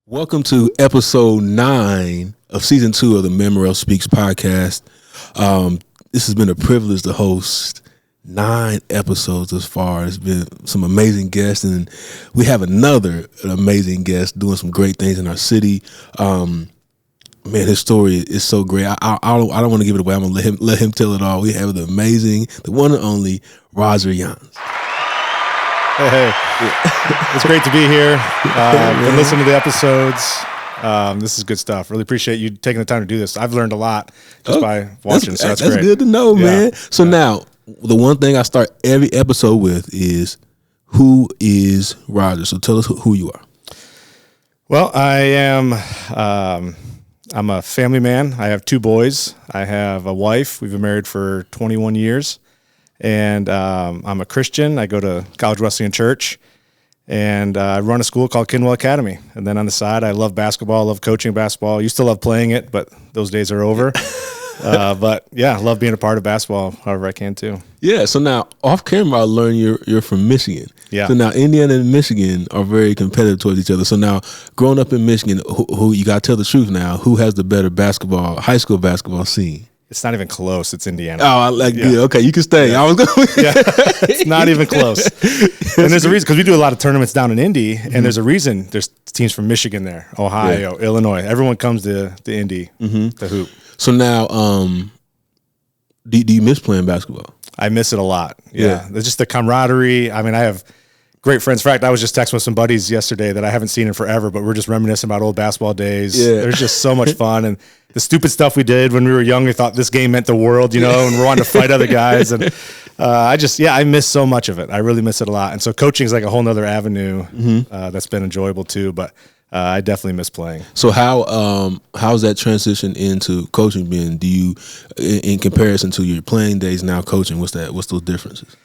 Welcome to episode 9 of season 2 of the Morrell Speaks podcast. This has been a privilege to host 9 episodes thus far. It's been some amazing guests, and we have another amazing guest doing some great things in our city. Man, his story is so great. I don't want to give it away. I'm gonna let him tell it all. We have the one and only Roger Younce. Hey. It's great to be here. Been listening to the episodes. This is good stuff. Really appreciate you taking the time to do this. I've learned a lot just by watching, so that's great. That's good to know, man. So now, the one thing I start every episode with is, who is Roger? So tell us who you are. Well, I'm a family man. I have 2 boys. I have a wife. We've been married for 21 years. And I'm a Christian. I go to College Wesleyan Church, and I run a school called Kinwell Academy. And then on the side, I love basketball, I love coaching basketball. I used to love playing it, but those days are over. But yeah, I love being a part of basketball however I can too. Yeah, so now off camera, I learned you're from Michigan. Yeah. So now Indiana and Michigan are very competitive towards each other. So now, growing up in Michigan, who you got to tell the truth now, who has the better high school basketball scene? It's not even close. It's Indiana. Oh, yeah. Okay, you can stay. Yeah. I was going. Yeah, it's not even close. And there's a reason, because we do a lot of tournaments down in Indy, and there's a reason. There's teams from Michigan there, Ohio, Illinois. Everyone comes to Indy to hoop. So now, do you miss playing basketball? I miss it a lot. Yeah. There's just the camaraderie. I mean, I have great friends. In fact, I was just texting with some buddies yesterday that I haven't seen in forever, but we're just reminiscing about old basketball days. Yeah. There's just so much fun. And the stupid stuff we did when we were young, we thought this game meant the world, and we're wanting to fight other guys. And I miss so much of it. I really miss it a lot. And so coaching is like a whole nother avenue that's been enjoyable too, but I definitely miss playing. So how's that transition into coaching been? Do you, in comparison to your playing days now coaching, what's those differences?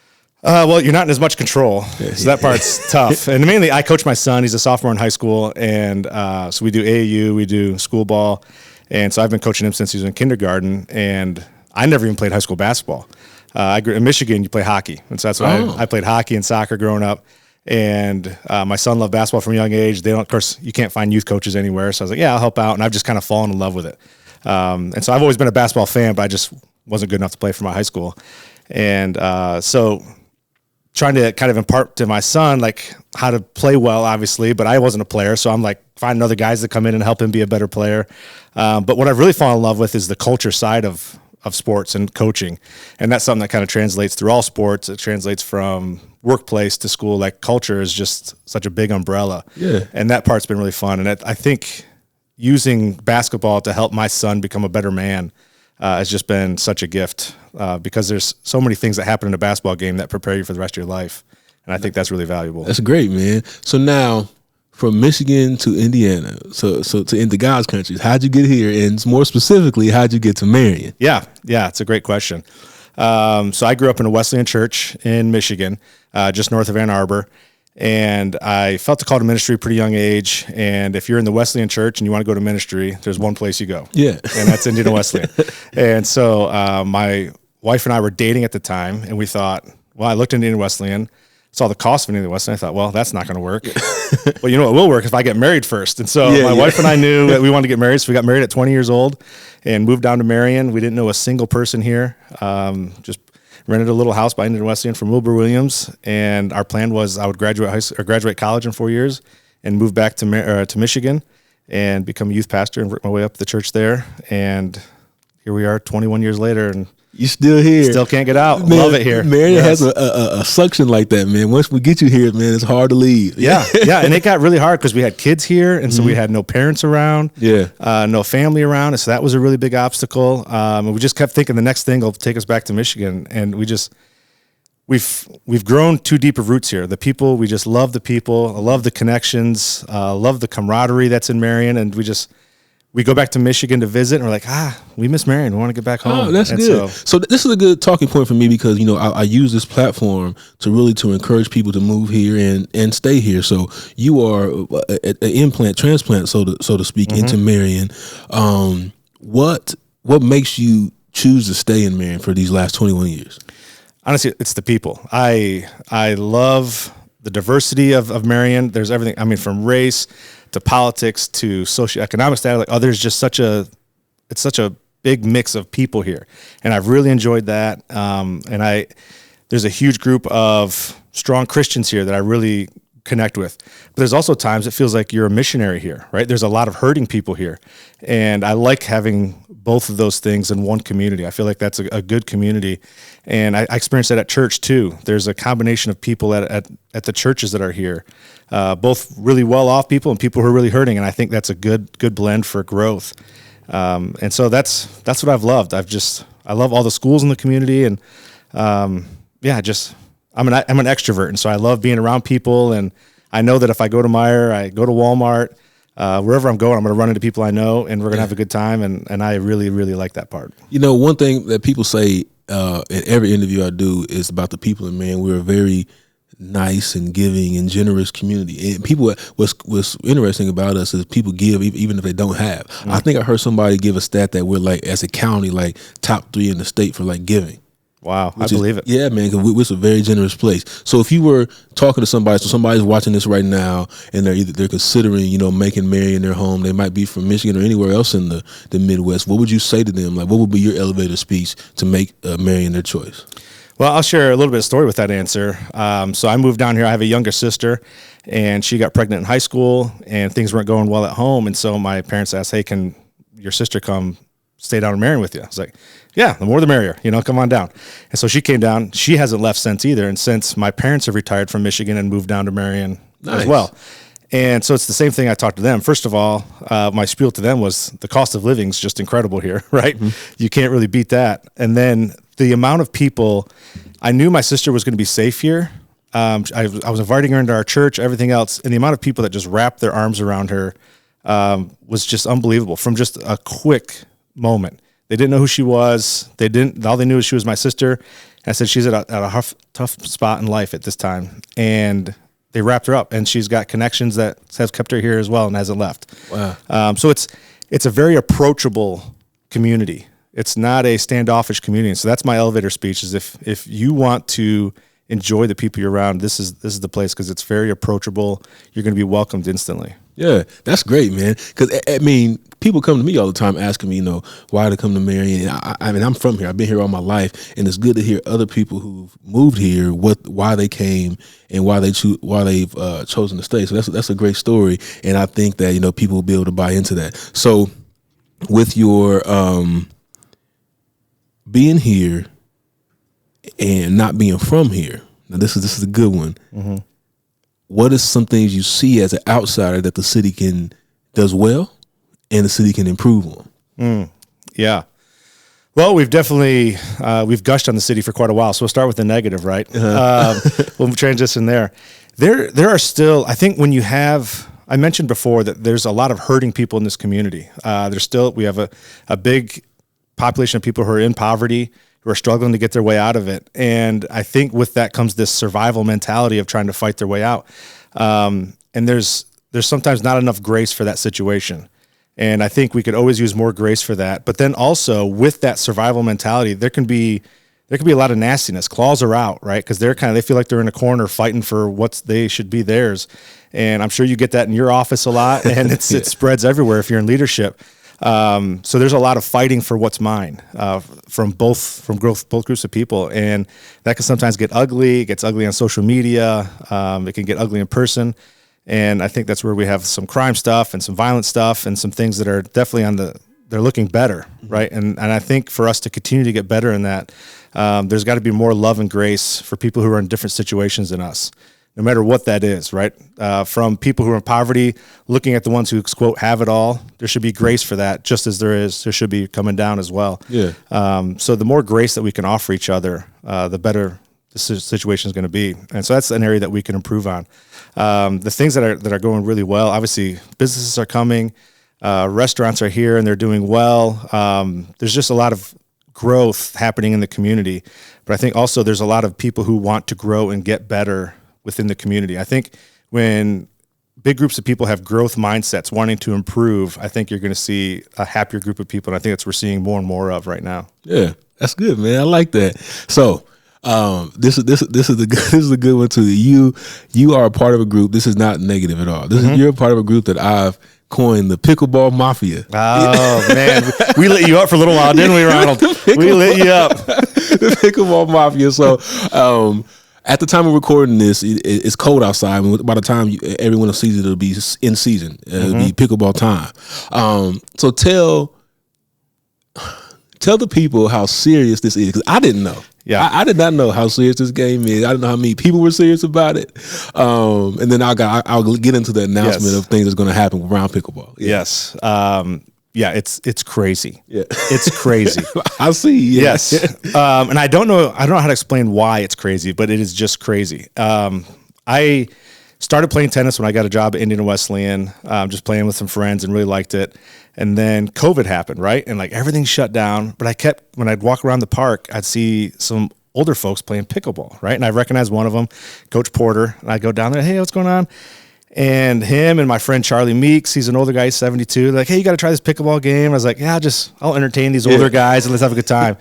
Well, you're not in as much control, so that part's tough. And mainly, I coach my son. He's a sophomore in high school, and so we do AAU, we do school ball, and so I've been coaching him since he was in kindergarten, and I never even played high school basketball. I grew in Michigan. You play hockey, and so that's why I played hockey and soccer growing up. And my son loved basketball from a young age. Of course, you can't find youth coaches anywhere, so I was like, yeah, I'll help out, and I've just kind of fallen in love with it. And so I've always been a basketball fan, but I just wasn't good enough to play for my high school, and so trying to kind of impart to my son like how to play well, obviously, but I wasn't a player, so I'm like finding other guys that come in and help him be a better player. But what I've really fallen in love with is the culture side of sports and coaching, and that's something that kind of translates through all sports. It translates from workplace to school. Like culture is just such a big umbrella, and that part's been really fun. And I think using basketball to help my son become a better man has just been such a gift. Because there's so many things that happen in a basketball game that prepare you for the rest of your life. And I think that's really valuable. That's great, man. So now, from Michigan to Indiana, so to into God's countries, how'd you get here? And more specifically, how'd you get to Marion? Yeah, it's a great question. So I grew up in a Wesleyan church in Michigan, just north of Ann Arbor. And I felt a call to ministry at a pretty young age. And if you're in the Wesleyan church and you want to go to ministry, there's one place you go. Yeah. And that's Indiana Wesleyan. And so my wife and I were dating at the time, and we thought, well, I looked into Indiana Wesleyan, saw the cost of Indiana Wesleyan. I thought, well, that's not going to work. Well, you know what will work if I get married first. And so my wife and I knew that we wanted to get married. So we got married at 20 years old and moved down to Marion. We didn't know a single person here. Just rented a little house by Indiana Wesleyan from Wilbur Williams, and our plan was I would graduate college in 4 years and move back to Michigan and become a youth pastor and work my way up the church there. And here we are 21 years later, and you're still here. Still can't get out. Man, love it here. Marion has a suction like that, man. Once we get you here, man, it's hard to leave. Yeah. And it got really hard because we had kids here, and so we had no parents around, no family around, and so that was a really big obstacle. And we just kept thinking the next thing will take us back to Michigan, and we've grown too deep of roots here. The people, we just love the people. I love the connections. Love the camaraderie that's in Marion, and we go back to Michigan to visit, and we're like, we miss Marion. We want to get back home. Oh, that's good. So this is a good talking point for me because, I use this platform to encourage people to move here and stay here. So you are an transplant, so to speak, into Marion. What makes you choose to stay in Marion for these last 21 years? Honestly, it's the people. I love the diversity of Marion. There's everything. I mean, from race to politics to socioeconomic status. Like, there's just it's such a big mix of people here, and I've really enjoyed that. There's a huge group of strong Christians here that I really connect with. But there's also times it feels like you're a missionary here, right? There's a lot of hurting people here, and I like having both of those things in one community. I feel like that's a good community, and I experience that at church too. There's a combination of people at the churches that are here, both really well-off people and people who are really hurting, and I think that's a good blend for growth. And so that's what I've loved. I love all the schools in the community, and I'm an extrovert, and so I love being around people. And I know that if I go to Meijer, I go to Walmart, wherever I'm going, I'm going to run into people I know, and we're going to have a good time. And I really, really like that part. One thing that people say in every interview I do is about the people in Marion. We're a very nice and giving and generous community. And people, what's interesting about us is people give even if they don't have. I think I heard somebody give a stat that we're like, as a county, like top 3 in the state for like giving. Wow, I believe it. Yeah, man, because we're a very generous place. So if you were talking to somebody, so somebody's watching this right now, and they're considering, making Marion their home. They might be from Michigan or anywhere else in the Midwest. What would you say to them? Like, what would be your elevator speech to make Marion their choice? Well, I'll share a little bit of story with that answer. So I moved down here. I have a younger sister, and she got pregnant in high school, and things weren't going well at home. And so my parents asked, "Hey, can your sister come stay down in Marion with you?" I was like, "Yeah, the more the merrier, come on down." And so she came down. She hasn't left since either. And since my parents have retired from Michigan and moved down to Marion as well. And so it's the same thing I talked to them. First of all, my spiel to them was the cost of living is just incredible here, right? Mm-hmm. You can't really beat that. And then the amount of people, I knew my sister was going to be safe here. I was inviting her into our church, everything else. And the amount of people that just wrapped their arms around her was just unbelievable from just a quick moment. They didn't know who she was. All they knew is she was my sister. And I said, she's at a tough spot in life at this time. And they wrapped her up, and she's got connections that has kept her here as well and hasn't left. Wow. So it's a very approachable community. It's not a standoffish community. So that's my elevator speech, is if you want to enjoy the people you're around, this is the place, because it's very approachable. You're going to be welcomed instantly. Yeah, that's great, man. Because, people come to me all the time asking me, why to come to Marion. I'm from here. I've been here all my life, and it's good to hear other people who've moved here, why they came and why they've chosen to stay. So that's a great story, and I think that people will be able to buy into that. So, with your being here and not being from here, now this is a good one. Mm-hmm. What is some things you see as an outsider that the city does well and the city can improve on? Yeah. Well, we've definitely, we've gushed on the city for quite a while. So we'll start with the negative, right? We'll transition there. There are still, I think I mentioned before that there's a lot of hurting people in this community. We have a big population of people who are in poverty, who are struggling to get their way out of it. And I think with that comes this survival mentality of trying to fight their way out. And there's sometimes not enough grace for that situation. And I think we could always use more grace for that. But then also with that survival mentality, there can be a lot of nastiness. Claws are out, right? Because they feel like they're in a corner fighting for what they should be theirs. And I'm sure you get that in your office a lot, and it spreads everywhere if you're in leadership. So there's a lot of fighting for what's mine from both groups of people, and that can sometimes get ugly. It gets ugly on social media. It can get ugly in person, and I think that's where we have some crime stuff and some violent stuff and some things that are definitely they're looking better, right? And I think for us to continue to get better in that, there's got to be more love and grace for people who are in different situations than us, no matter what that is, right? From people who are in poverty, looking at the ones who, quote, have it all, there should be grace for that, just as there should be coming down as well. Yeah. So the more grace that we can offer each other, the better the situation is going to be. And so that's an area that we can improve on. The things that are going really well, obviously, businesses are coming, restaurants are here, and they're doing well. There's just a lot of growth happening in the community. But I think also there's a lot of people who want to grow and get better within the community. I think when big groups of people have growth mindsets, wanting to improve, I think you're going to see a happier group of people. And I think that's what we're seeing more and more of right now. Yeah, that's good, man. I like that. So This is a good one too. You are a part of a group. This is not negative at all. You're a part of a group that I've coined the pickleball mafia. Oh man, we lit you up for a little while, didn't we, Ronald? We lit you up. The pickleball mafia. So at the time of recording this, it's cold outside. And by the time everyone will see it, it'll be in season. It'll be pickleball time. So tell the people how serious this is, because I didn't know. Yeah, I did not know how serious this game is. I didn't know how many people were serious about it. And then I'll get into the announcement of things that's going to happen around pickleball. Yeah. Yes. Yeah, it's crazy. Yeah, it's crazy. I see. Yeah. Yes. And I don't know how to explain why it's crazy, but it is just crazy. I started playing tennis when I got a job at Indiana Wesleyan, just playing with some friends and really liked it. And then COVID happened, right? And like everything shut down. But when I'd walk around the park, I'd see some older folks playing pickleball, right? And I recognized one of them, Coach Porter. And I go down there, hey, what's going on? And him and my friend Charlie Meeks, he's an older guy, he's 72. They're like, hey, you got to try this pickleball game. I was like, yeah, I'll entertain these older guys and let's have a good time.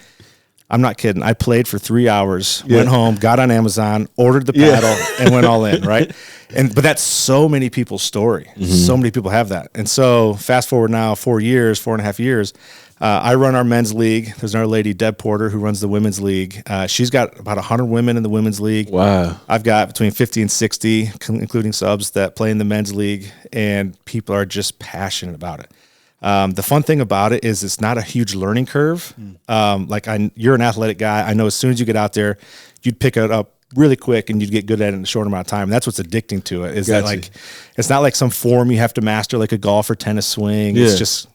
I'm not kidding. I played for 3 hours, went home, got on Amazon, ordered the paddle, and went all in, right? But that's so many people's story. So many people have that. And so fast forward now 4.5 years, I run our men's league. There's another lady, Deb Porter, who runs the women's league. She's got about 100 women in the women's league. Wow. I've got between 50 and 60, including subs, that play in the men's league, and people are just passionate about it. The fun thing about it is it's not a huge learning curve. You're an athletic guy. I know as soon as you get out there, you'd pick it up really quick and you'd get good at it in a short amount of time. And that's what's addicting to it. It's not like some form you have to master like a golf or tennis swing. Yeah. It's just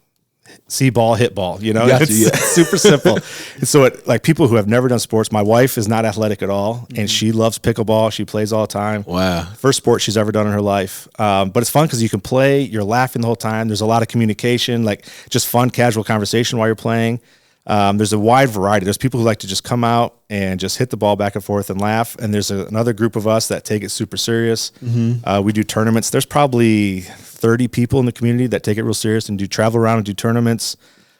see ball, hit ball, it's super simple. And so people who have never done sports, my wife is not athletic at all and she loves pickleball. She plays all the time. Wow. First sport she's ever done in her life. But it's fun because you can play, you're laughing the whole time. There's a lot of communication, like just fun, casual conversation while you're playing. There's a wide variety. There's people who like to just come out and just hit the ball back and forth and laugh. And there's another group of us that take it super serious. We do tournaments. There's probably 30 people in the community that take it real serious and do travel around and do tournaments.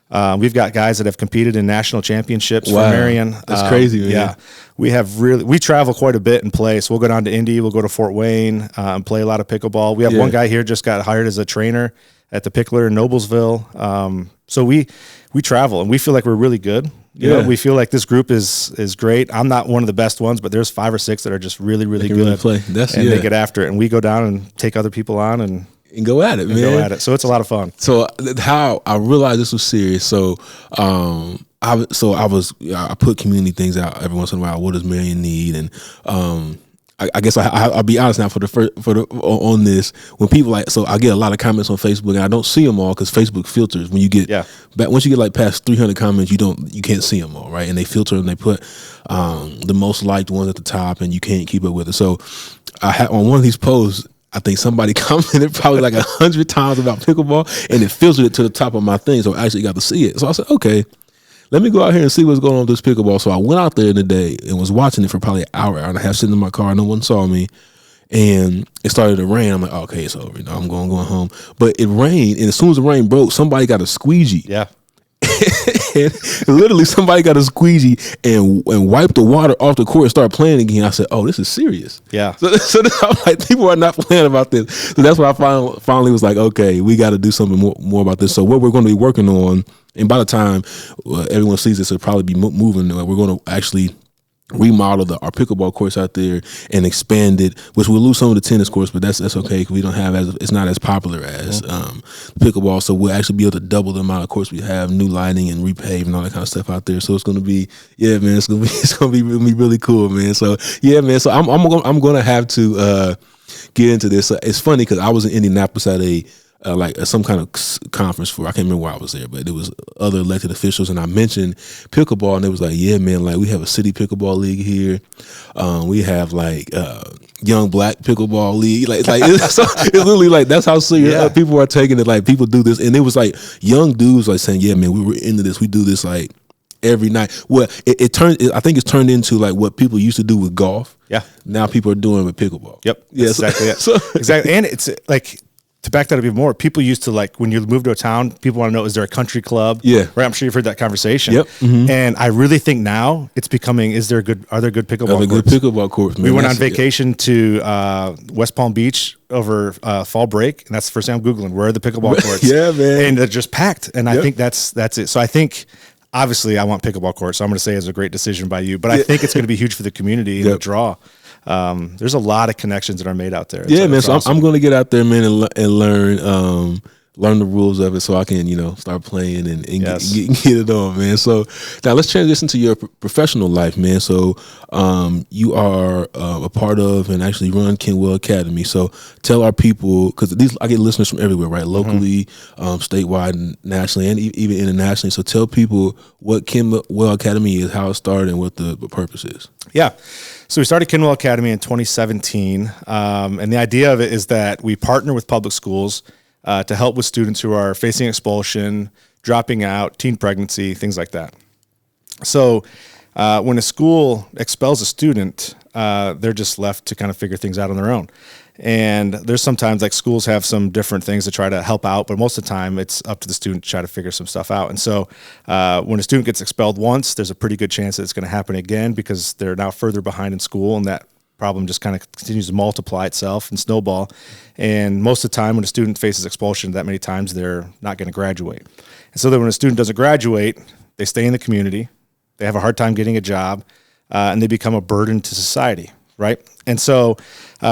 We've got guys that have competed in national championships for Marion. That's crazy, man. Yeah. We travel quite a bit and play. So we'll go down to Indy, we'll go to Fort Wayne, and play a lot of pickleball. We have one guy here just got hired as a trainer at the Pickler in Noblesville. So we travel and we feel like we're really good. You know, we feel like this group is great. I'm not one of the best ones, but there's 5 or 6 that are just really, really good. Really play. They get after it. And we go down and take other people on and go at it, man. So it's a lot of fun. So how I realized this was serious. So I put community things out every once in a while. What does Marion need? And I guess I'll be honest now on this. When people I get a lot of comments on Facebook and I don't see them all because Facebook filters. When you get once you get like past 300 comments, you can't see them all, right? And they filter and they put the most liked ones at the top, and you can't keep up with it. So I had on one of these posts, I think somebody commented probably like 100 times about pickleball, and it filtered it to the top of my thing, so I actually got to see it. So I said, okay, let me go out here and see what's going on with this pickleball. So I went out there in the day and was watching it for probably an hour and a half, sitting in my car. No one saw me, and it started to rain. I'm like, okay, it's over. I'm going home. But it rained, and as soon as the rain broke, somebody got a squeegee. Yeah. And literally somebody got a squeegee and wiped the water off the court and started playing again. I said, oh, this is serious. Yeah. So I'm like, people are not playing about this. So that's why I finally was like, okay, we got to do something more about this. So what we're going to be working on, and by the time everyone sees this, it'll probably be moving. We're going to actually remodel our pickleball courts out there and expand it, which we'll lose some of the tennis courts, but that's okay because we don't have it's not as popular as pickleball. So we'll actually be able to double the amount of courts we have, new lighting and repave and all that kind of stuff out there. So it's going to be, man, it's going to be really cool, man. So man. So I'm going to have to get into this. It's funny because I was in Indianapolis at some kind of conference I can't remember why I was there, but there was other elected officials, and I mentioned pickleball, and they was like, yeah, man, like we have a city pickleball league here. We have like young black pickleball league. It's literally like that's how serious people are taking it. Like people do this, and it was like young dudes like saying, yeah, man, we were into this. We do this like every night. Well, I think it's turned into like what people used to do with golf. Yeah. Now people are doing it with pickleball. Yep. Yeah. Exactly. Exactly. And it's like, to back that up even more, people used to, like, when you move to a town, people want to know, is there a country club? Yeah. Right. I'm sure you've heard that conversation. Yep. Mm-hmm. And I really think now it's becoming, are there good pickleball courts? Good pickleball courts, man. We went on vacation to West Palm Beach over fall break, and that's the first thing I'm Googling. Where are the pickleball courts? Yeah, man. And they're just packed. And I think that's it. So I think, obviously, I want pickleball courts, so I'm going to say it's a great decision by you. But I think it's going to be huge for the community and the draw. There's a lot of connections that are made out there. Yeah, man. So awesome. I'm going to get out there, man, and learn the rules of it, so I can, start playing and get it on, man. So now let's transition to your professional life, man. So you are a part of and actually run Kinwell Academy. So tell our people, because I get listeners from everywhere, right? Locally, statewide, and nationally, and even internationally. So tell people what Kinwell Academy is, how it started, and what the purpose is. Yeah. So we started Kinwell Academy in 2017, and the idea of it is that we partner with public schools to help with students who are facing expulsion, dropping out, teen pregnancy, things like that. So when a school expels a student, they're just left to kind of figure things out on their own. And there's sometimes, like, schools have some different things to try to help out, but most of the time it's up to the student to try to figure some stuff out. And so when a student gets expelled once, there's a pretty good chance that it's going to happen again because they're now further behind in school, and that problem just kind of continues to multiply itself and snowball. And most of the time when a student faces expulsion that many times, they're not going to graduate. And so that when a student doesn't graduate, they stay in the community, they have a hard time getting a job, and they become a burden to society, right? And so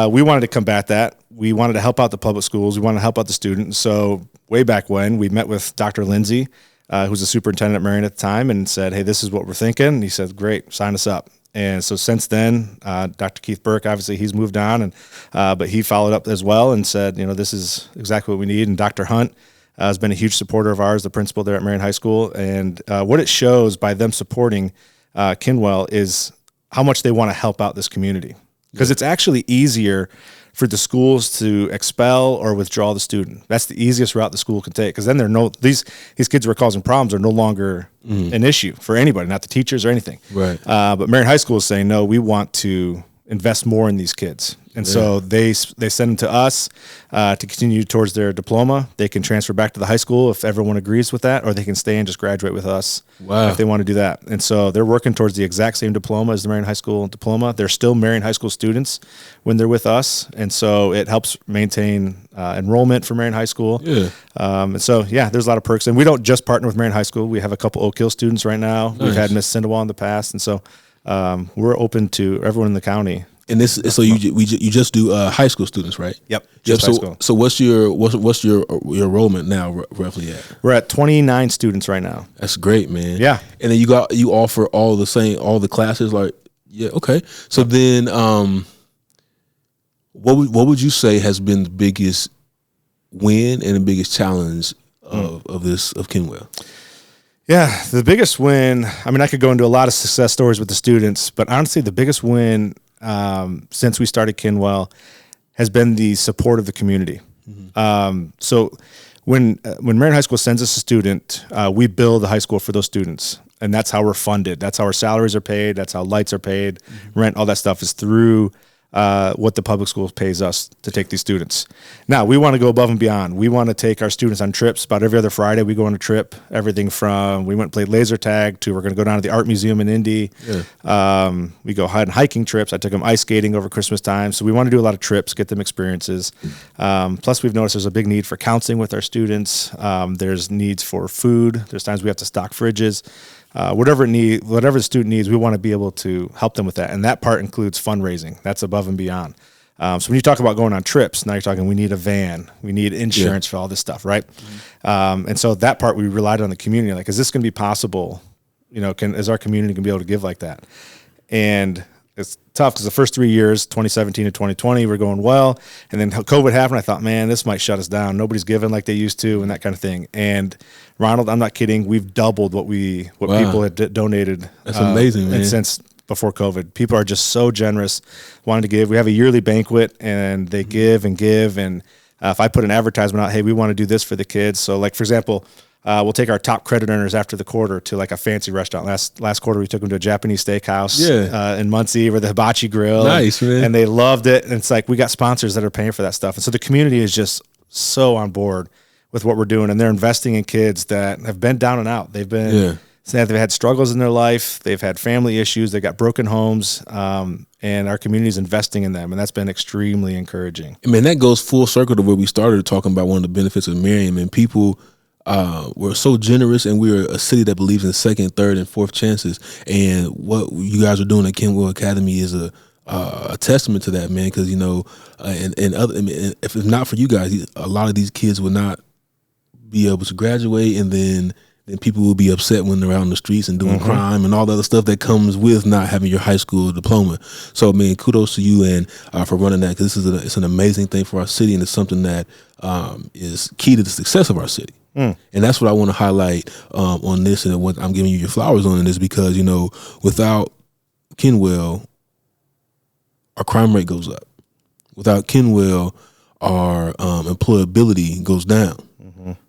we wanted to combat that. We wanted to help out the public schools. We wanted to help out the students. So way back when, we met with Dr. Lindsay, who's the superintendent at Marion at the time, and said, hey, this is what we're thinking. And he said, great, sign us up. And so since then, Dr. Keith Burke, obviously he's moved on, and but he followed up as well and said, this is exactly what we need. And Dr. Hunt has been a huge supporter of ours, the principal there at Marion High School. And what it shows by them supporting Kinwell is how much they want to help out this community. Because it's actually easier for the schools to expel or withdraw the student. That's the easiest route the school can take, because then these kids who are causing problems are no longer an issue for anybody, not the teachers or anything. Right. But Marion High School is saying, no, we want to invest more in these kids. And so they send them to us to continue towards their diploma. They can transfer back to the high school if everyone agrees with that, or they can stay and just graduate with us if they want to do that. And so they're working towards the exact same diploma as the Marion High School diploma. They're still Marion High School students when they're with us. And so it helps maintain enrollment for Marion High School. Yeah. And so, there's a lot of perks. And we don't just partner with Marion High School. We have a couple Oak Hill students right now. Nice. We've had Miss Sandoval in the past. And so we're open to everyone in the county. And so you just do high school students, right? Yep. Just high school. So what's your enrollment now roughly at? We're at 29 students right now. That's great, man. Yeah. And then you offer all the classes, like, okay. So then what would you say has been the biggest win and the biggest challenge of Kinwell? Yeah, the biggest win, I mean, I could go into a lot of success stories with the students, but honestly, the biggest win since we started Kinwell has been the support of the community. Mm-hmm. So when Marion High School sends us a student, we bill the high school for those students, and that's how we're funded. That's how our salaries are paid. That's how lights are paid, rent, all that stuff is through what the public school pays us to take these students. Now, we want to go above and beyond. We want to take our students on trips. About every other Friday, we go on a trip. Everything from we went and played laser tag to we're going to go down to the art museum in Indy. Yeah. We go on hiking trips. I took them ice skating over Christmas time. So we want to do a lot of trips, get them experiences. Plus, we've noticed there's a big need for counseling with our students. There's needs for food. There's times we have to stock fridges. Whatever the student needs, we want to be able to help them with that. And that part includes fundraising. That's above and beyond. So when you talk about going on trips, now you're talking we need a van, we need insurance for all this stuff, right? Mm-hmm. And so that part we relied on the community. Like, is this going to be possible? Is our community going to be able to give like that? And it's tough because the first 3 years, 2017 to 2020, we're going well. And then COVID happened. I thought, man, this might shut us down. Nobody's giving like they used to and that kind of thing. And Ronald, I'm not kidding. We've doubled what people had donated. That's amazing, man. Since before COVID. People are just so generous, wanting to give. We have a yearly banquet and they give and give. And if I put an advertisement out, hey, we want to do this for the kids. So like, for example, we'll take our top credit earners after the quarter to like a fancy restaurant. Last quarter, we took them to a Japanese steakhouse in Muncie with the hibachi grill. Nice, man. And they loved it. And it's like we got sponsors that are paying for that stuff. And so the community is just so on board with what we're doing, and they're investing in kids that have been down and out. They've been they've had struggles in their life. They've had family issues. They got broken homes, and our community is investing in them, and that's been extremely encouraging. I mean, that goes full circle to where we started talking about one of the benefits of Marion. And people we're so generous, and we're a city that believes in second, third, and fourth chances. And what you guys are doing at Kinwell Academy is a testament to that, man. Because if it's not for you guys, a lot of these kids would not be able to graduate, and then people will be upset when they're out in the streets and doing crime and all the other stuff that comes with not having your high school diploma. So, man, kudos to you and for running that, because it's an amazing thing for our city, and it's something that is key to the success of our city. And that's what I want to highlight on this, and what I'm giving you your flowers on, is because, without Kinwell, our crime rate goes up. Without Kinwell, our employability goes down.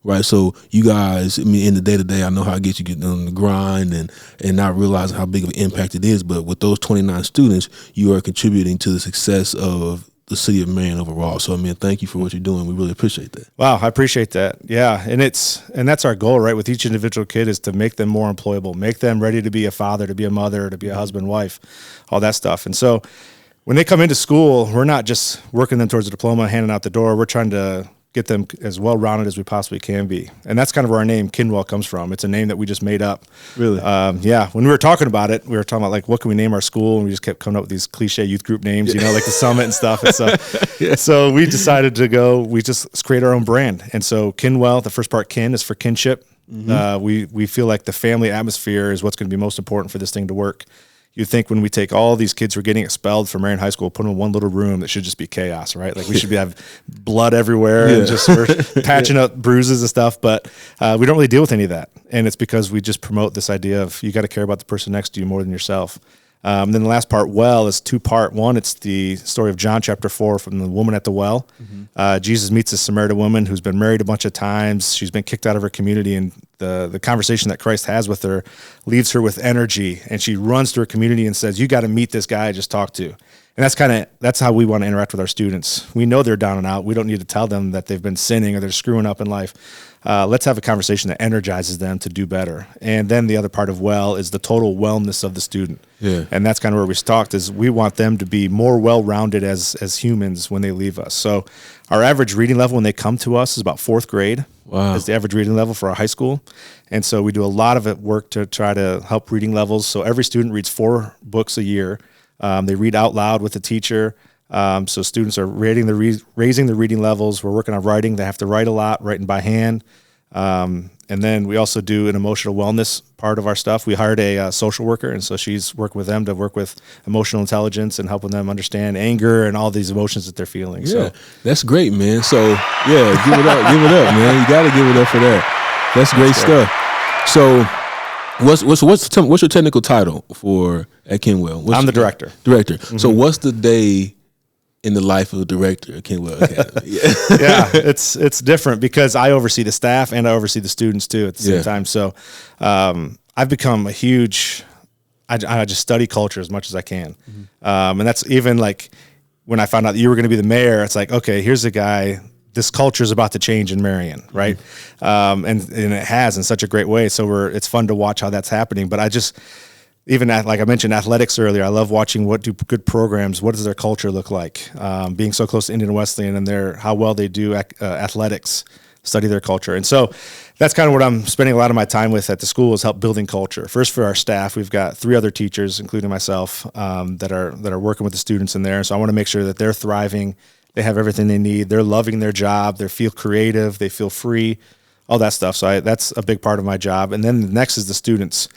Right, so you guys, I mean, in the day to day, I know how it gets you getting on the grind and not realizing how big of an impact it is. But with those 29 students, you are contributing to the success of the city of Marion overall. So, I mean, thank you for what you're doing. We really appreciate that. Wow, I appreciate that. Yeah, and that's our goal, right? With each individual kid, is to make them more employable, make them ready to be a father, to be a mother, to be a husband, wife, all that stuff. And so, when they come into school, we're not just working them towards a diploma, handing out the door. We're trying to get them as well-rounded as we possibly can be. And that's kind of where our name Kinwell comes from. It's a name that we just made up. Really? Yeah. When we were talking about it, we were talking about, like, what can we name our school? And we just kept coming up with these cliche youth group names, like the Summit and stuff. And so, so we decided we just create our own brand. And so Kinwell, the first part, kin, is for kinship. We feel like the family atmosphere is what's going to be most important for this thing to work. You think when we take all these kids who are getting expelled from Marion High School, put them in one little room, that should just be chaos, right? Like, we should have blood everywhere and just we're patching up bruises and stuff. But we don't really deal with any of that. And it's because we just promote this idea of you got to care about the person next to you more than yourself. Then the last part, well, is two-part. One, it's the story of John chapter 4 from the woman at the well. Jesus meets a Samaritan woman who's been married a bunch of times. She's been kicked out of her community, and the conversation that Christ has with her leaves her with energy, and she runs to her community and says, you got to meet this guy I just talked to. And that's how we want to interact with our students. We know they're down and out. We don't need to tell them that they've been sinning or they're screwing up in life. Let's have a conversation that energizes them to do better. And then the other part of well is the total wellness of the student. Yeah. And that's kind of where we talked, is we want them to be more well-rounded as humans when they leave us. So our average reading level when they come to us is about 4th grade. Wow. Is the average reading level for our high school. And so we do a lot of work to try to help reading levels. So every student reads 4 books a year. They read out loud with the teacher. So students are raising the reading levels. We're working on writing. They have to write a lot, writing by hand. And then we also do an emotional wellness part of our stuff. We hired a social worker, and so she's working with them to work with emotional intelligence and helping them understand anger and all these emotions that they're feeling. Yeah, so that's great, man. So yeah, give it up, man. You got to give it up for that. That's great stuff. So what's your technical title at Kinwell? I'm the director. So what's the day in the life of a director at Kinwell Academy? Yeah, it's different because I oversee the staff and I oversee the students too at the same time. So I've become a huge, I just study culture as much as I can. And that's even like when I found out that you were going to be the mayor, it's like, okay, here's a guy, this culture is about to change in Marion, right? And it has in such a great way. So it's fun to watch how that's happening. But even like I mentioned athletics earlier, I love watching what do good programs, what does their culture look like? Being so close to Indian Wesleyan and how well they do athletics, study their culture. And so that's kind of what I'm spending a lot of my time with at the school, is help building culture. First, for our staff, we've got 3 other teachers, including myself, that are working with the students in there. So I want to make sure that they're thriving, they have everything they need, they're loving their job, they feel creative, they feel free, all that stuff. So that's a big part of my job. And then the next is the students.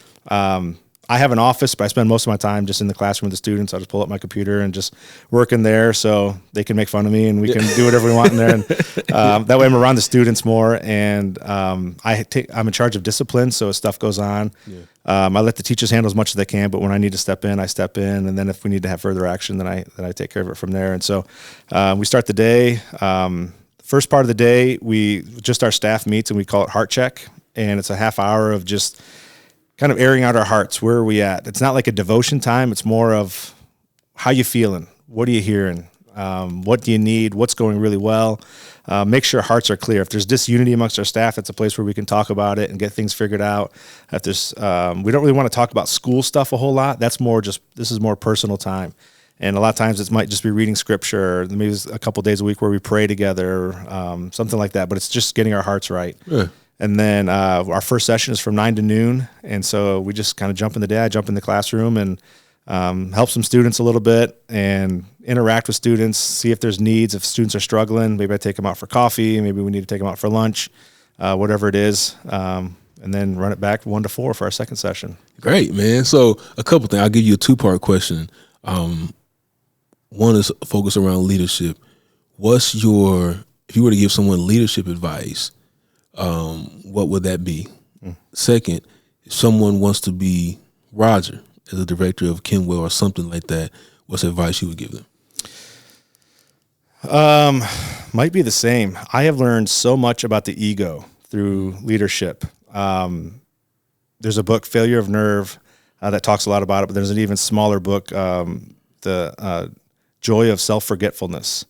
I have an office, but I spend most of my time just in the classroom with the students. I just pull up my computer and just work in there so they can make fun of me and we can do whatever we want in there. And that way I'm around the students more. And I'm in charge of discipline, so as stuff goes on. I let the teachers handle as much as they can, but when I need to step in, I step in. And then if we need to have further action, then I take care of it from there. And so we start the day. First part of the day, our staff meets and we call it Heart Check. And it's a half hour of just kind of airing out our hearts. Where are we at? It's not like a devotion time. It's more of how you feeling? What are you hearing? What do you need? What's going really well? Make sure hearts are clear. If there's disunity amongst our staff, that's a place where we can talk about it and get things figured out. If there's, we don't really want to talk about school stuff a whole lot. That's more just, this is more personal time. And a lot of times it might just be reading scripture, or maybe a couple days a week where we pray together, something like that. But it's just getting our hearts right. Yeah. And then our first session is from 9 to noon. And so we just kind of jump in the day. I jump in the classroom and help some students a little bit and interact with students, see if there's needs. If students are struggling, maybe I take them out for coffee. Maybe we need to take them out for lunch, whatever it is. And then run it back 1 to 4 for our second session. Great, man. So a couple things. I'll give you a 2-part question. One is focused around leadership. If you were to give someone leadership advice, what would that be? Second, if someone wants to be Roger as a director of Kinwell or something like that, what's advice you would give them? Might be the same. I have learned so much about the ego through leadership. There's a book, Failure of Nerve, that talks a lot about it, but there's an even smaller book, The Joy of Self-Forgetfulness.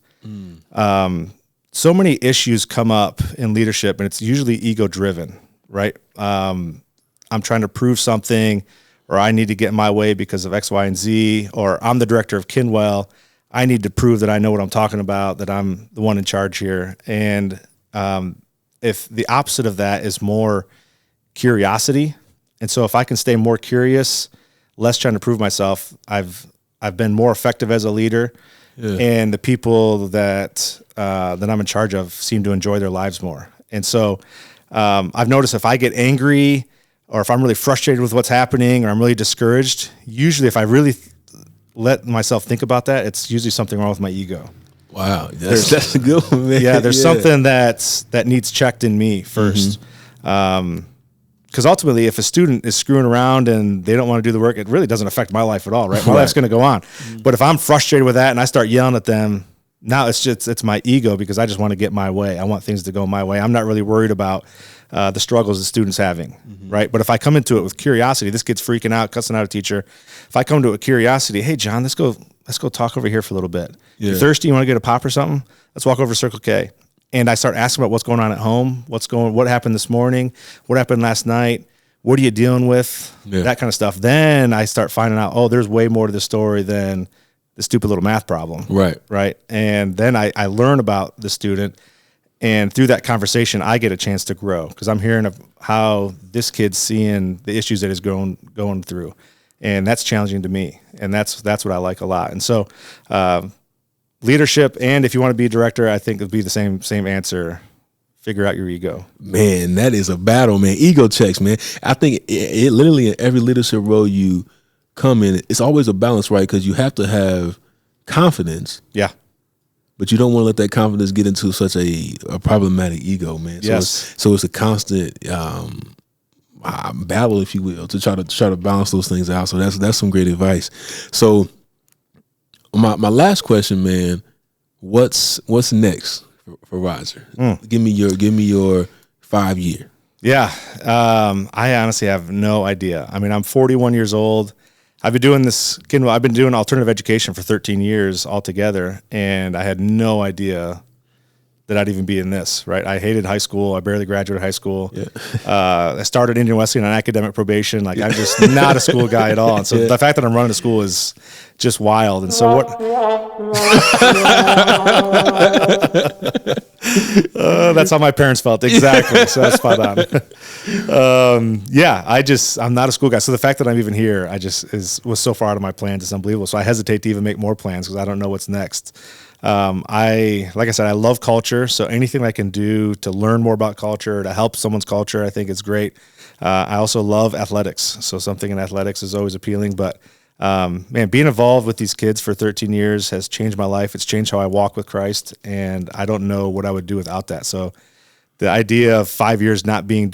So many issues come up in leadership, and it's usually ego-driven, right? I'm trying to prove something, or I need to get in my way because of X, Y, and Z, or I'm the director of Kinwell. I need to prove that I know what I'm talking about, that I'm the one in charge here. And if the opposite of that is more curiosity, and so if I can stay more curious, less trying to prove myself, I've been more effective as a leader, and the people that I'm in charge of seem to enjoy their lives more. And so I've noticed if I get angry, or if I'm really frustrated with what's happening, or I'm really discouraged, usually if I really let myself think about that, it's usually something wrong with my ego. Wow, that's a good one, man. Yeah, there's something that needs checked in me first. Because ultimately, if a student is screwing around and they don't want to do the work, it really doesn't affect my life at all, right? My life's going to go on. But if I'm frustrated with that and I start yelling at them, now it's my ego, because I just want to get my way. I want things to go my way. I'm not really worried about the struggles the student's having, right? But if I come into it with curiosity, this kid's freaking out, cussing out a teacher. If I come to it with curiosity, hey, John, let's go talk over here for a little bit. Yeah. You thirsty? You want to get a pop or something? Let's walk over to Circle K. And I start asking about what's going on at home, what happened this morning, what happened last night, what are you dealing with, that kind of stuff. Then I start finding out, oh, there's way more to the story than the stupid little math problem. Right. And then I learn about the student, and through that conversation, I get a chance to grow, because I'm hearing of how this kid's seeing the issues that he's going through. And that's challenging to me. And that's what I like a lot. And so, leadership, and if you want to be a director, I think it'd be the same answer. Figure out your ego. Man, that is a battle, man. Ego checks, man. I think it literally in every leadership role you come in, it's always a balance, right? Because you have to have confidence. Yeah. But you don't want to let that confidence get into such a problematic ego, man. So so it's a constant battle, if you will, to try to balance those things out. So that's some great advice. So my last question, man, what's next for Roger? Give me your 5-year. Yeah. I honestly have no idea. I mean, I'm 41 years old. I've been doing I've been doing alternative education for 13 years altogether, and I had no idea that I'd even be in this, right? I hated high school. I barely graduated high school. Yeah. I started Indian Wesleyan on academic probation. Like, I'm just not a school guy at all. And so the fact that I'm running a school is just wild. And so that's how my parents felt. Exactly. So that's spot on. I'm not a school guy. So the fact that I'm even here, was so far out of my plans. It's unbelievable. So I hesitate to even make more plans, because I don't know what's next. Like I said, I love culture. So anything I can do to learn more about culture, to help someone's culture, I think is great. I also love athletics. So something in athletics is always appealing, but, man, being involved with these kids for 13 years has changed my life. It's changed how I walk with Christ, and I don't know what I would do without that. So the idea of 5 years not doing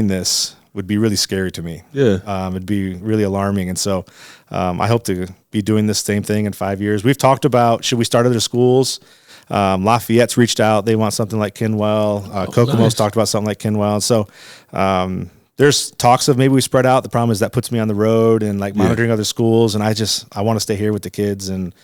this would be really scary to me. Yeah. It'd be really alarming. And so, I hope to be doing this same thing in 5 years. We've talked about, should we start other schools? Lafayette's reached out. They want something like Kinwell. Kokomo's talked about something like Kinwell. So, there's talks of maybe we spread out. The problem is that puts me on the road and monitoring other schools. And I want to stay here with the kids. And,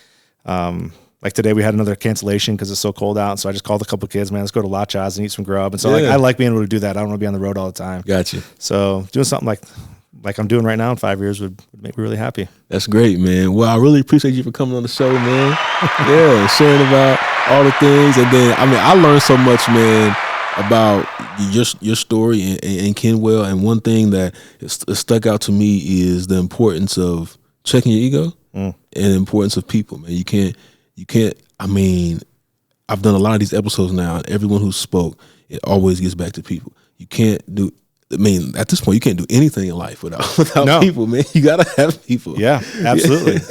like like today we had another cancellation because it's so cold out. So I just called a couple of kids, man, let's go to La Cha's and eat some grub. And so like, I like being able to do that. I don't want to be on the road all the time. Gotcha. So doing something like I'm doing right now in 5 years would make me really happy. That's great, man. Well, I really appreciate you for coming on the show, man. Yeah, sharing about all the things. And then, I mean, I learned so much, man, about your story and Kinwell. And one thing that stuck out to me is the importance of checking your ego and the importance of people, man. You can't, I mean, I've done a lot of these episodes now, and everyone who spoke, it always gets back to people. You can't do, I mean, at this point, you can't do anything in life without people, man. You got to have people. Yeah, absolutely.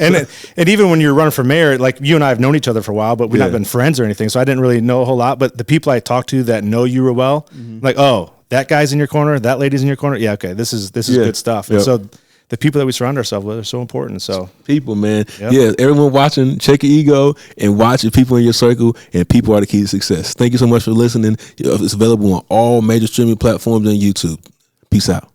And even when you're running for mayor, like you and I have known each other for a while, but we've not been friends or anything. So I didn't really know a whole lot. But the people I talked to that know you real well, like, oh, that guy's in your corner, that lady's in your corner. Yeah, okay, this is good stuff. And so the people that we surround ourselves with are so important. So people, man. Yep. Yeah, everyone watching, check your ego and watch the people in your circle, and people are the key to success. Thank you so much for listening. It's available on all major streaming platforms and YouTube. Peace out.